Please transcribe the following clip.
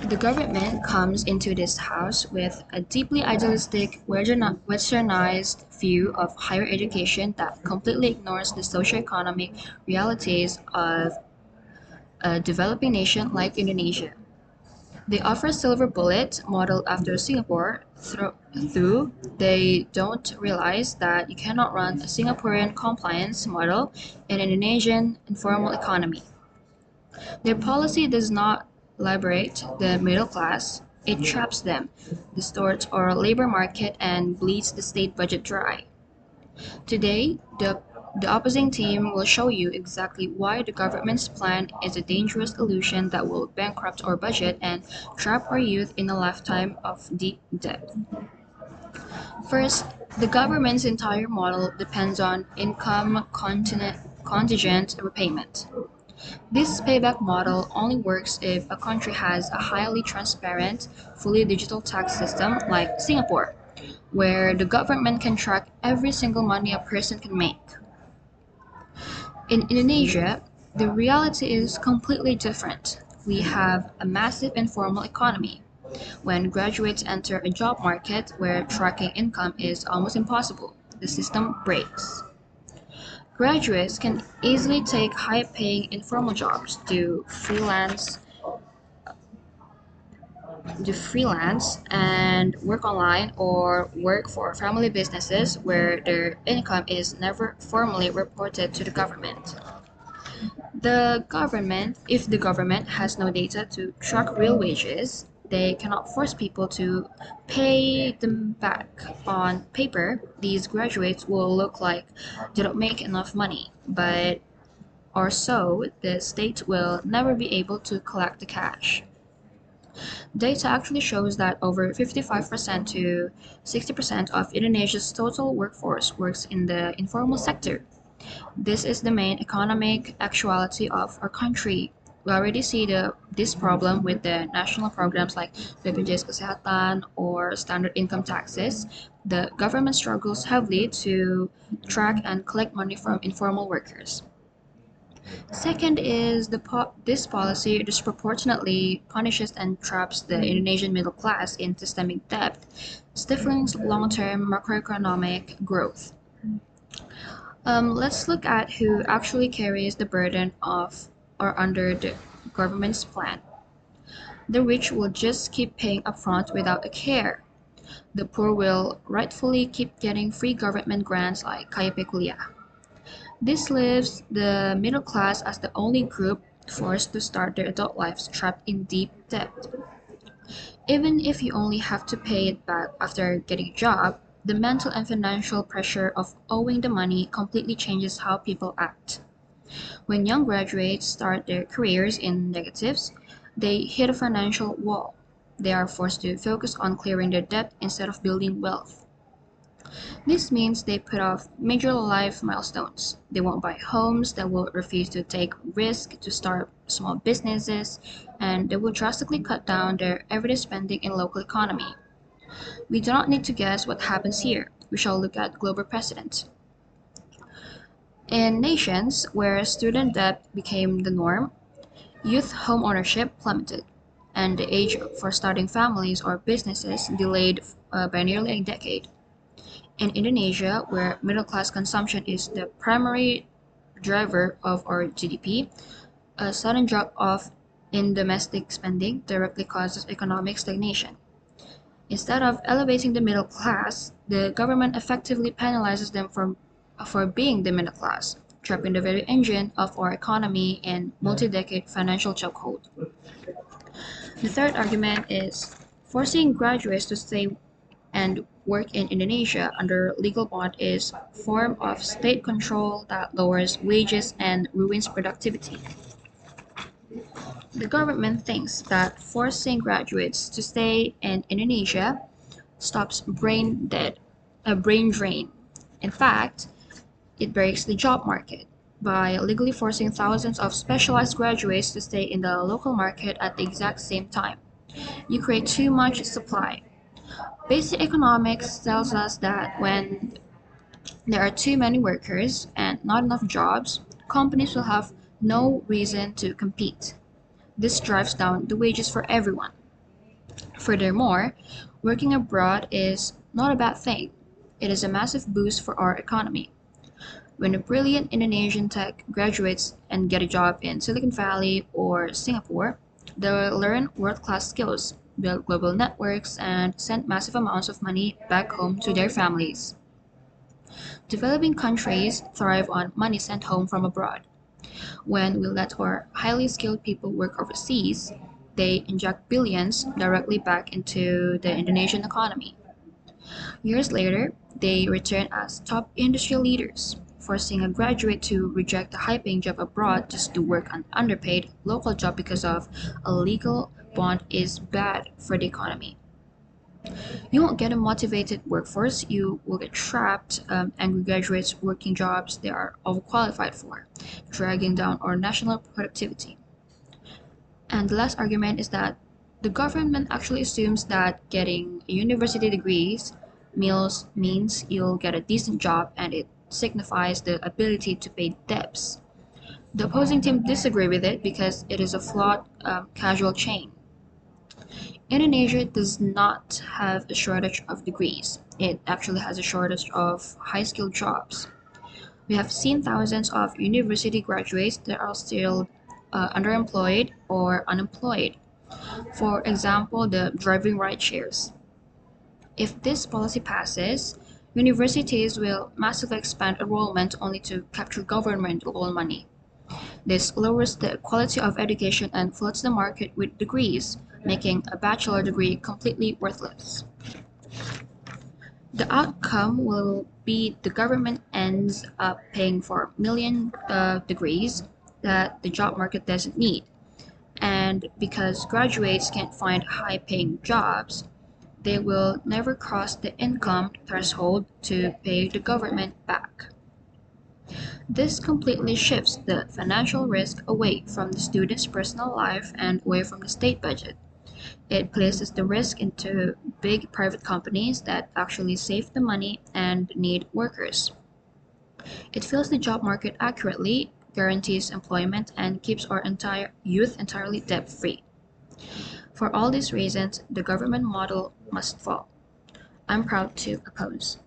The government comes into this house with a deeply idealistic, westernized view of higher education that completely ignores the socioeconomic realities of a developing nation like Indonesia. They offer a silver bullet modeled after Singapore, though they don't realize that you cannot run a Singaporean compliance model in an Indonesian informal economy. Their policy does not liberate the middle class, it traps them, distorts our labor market, and bleeds the state budget dry. Today, the opposing team will show you exactly why the government's plan is a dangerous illusion that will bankrupt our budget and trap our youth in a lifetime of deep debt. First, the government's entire model depends on contingent repayment. This payback model only works if a country has a highly transparent, fully digital tax system like Singapore, where the government can track every single money a person can make. In Indonesia, the reality is completely different. We have a massive informal economy. When graduates enter a job market where tracking income is almost impossible, the system breaks. Graduates can easily take high-paying informal jobs, do freelance and work online or work for family businesses where their income is never formally reported to the government. If the government has no data to track real wages, they cannot force people to pay them back. On paper, these graduates will look like they don't make enough money, but or so the state will never be able to collect the cash. Data actually shows that over 55% to 60% of Indonesia's total workforce works in the informal sector. This is the main economic actuality of our country. We already see this problem with the national programs like BPJS Kesehatan or standard income taxes. The government struggles heavily to track and collect money from informal workers. Second is this policy disproportionately punishes and traps the Indonesian middle class in systemic debt, stifling long-term macroeconomic growth. Let's look at who actually carries the burden of or under the government's plan. The rich will just keep paying upfront without a care. The poor will rightfully keep getting free government grants like KIP Kuliah. This leaves the middle class as the only group forced to start their adult lives trapped in deep debt. Even if you only have to pay it back after getting a job, the mental and financial pressure of owing the money completely changes how people act. When young graduates start their careers in negatives, they hit a financial wall. They are forced to focus on clearing their debt instead of building wealth. This means they put off major life milestones. They won't buy homes, they will refuse to take risk to start small businesses, and they will drastically cut down their everyday spending in local economy. We do not need to guess what happens here. We shall look at global precedents. In nations where student debt became the norm, youth home ownership plummeted, and the age for starting families or businesses delayed by nearly a decade. In Indonesia, where middle-class consumption is the primary driver of our GDP, a sudden drop-off in domestic spending directly causes economic stagnation. Instead of elevating the middle class, the government effectively penalizes them for being the middle class, trapping the very engine of our economy in multi-decade financial chokehold. The third argument is forcing graduates to stay and work in Indonesia under legal bond is a form of state control that lowers wages and ruins productivity. The government thinks that forcing graduates to stay in Indonesia stops brain drain. In fact, it breaks the job market by legally forcing thousands of specialized graduates to stay in the local market at the exact same time. You create too much supply. Basic economics tells us that when there are too many workers and not enough jobs, companies will have no reason to compete. This drives down the wages for everyone. Furthermore, working abroad is not a bad thing. It is a massive boost for our economy. When a brilliant Indonesian tech graduates and get a job in Silicon Valley or Singapore, they'll learn world-class skills, build global networks, and send massive amounts of money back home to their families. Developing countries thrive on money sent home from abroad. When we let our highly skilled people work overseas, they inject billions directly back into the Indonesian economy. Years later, they return as top industry leaders, forcing a graduate to reject a high-paying job abroad just to work an underpaid local job because of a legal bond is bad for the economy. You won't get a motivated workforce, you will get trapped, angry graduates working jobs they are overqualified for, dragging down our national productivity. And the last argument is that the government actually assumes that getting a university degrees means you'll get a decent job and it signifies the ability to pay debts. The opposing team disagree with it because it is a flawed causal chain. Indonesia does not have a shortage of degrees. It actually has a shortage of high-skilled jobs. We have seen thousands of university graduates that are still underemployed or unemployed. For example, the driving ride shares. If this policy passes, universities will massively expand enrollment only to capture government loan money. This lowers the quality of education and floods the market with degrees, making a bachelor degree completely worthless. The outcome will be the government ends up paying for million degrees that the job market doesn't need. And because graduates can't find high-paying jobs, they will never cross the income threshold to pay the government back. This completely shifts the financial risk away from the student's personal life and away from the state budget. It places the risk into big private companies that actually save the money and need workers. It fills the job market accurately, guarantees employment, and keeps our entire youth entirely debt-free. For all these reasons, the government model must fall. I'm proud to oppose.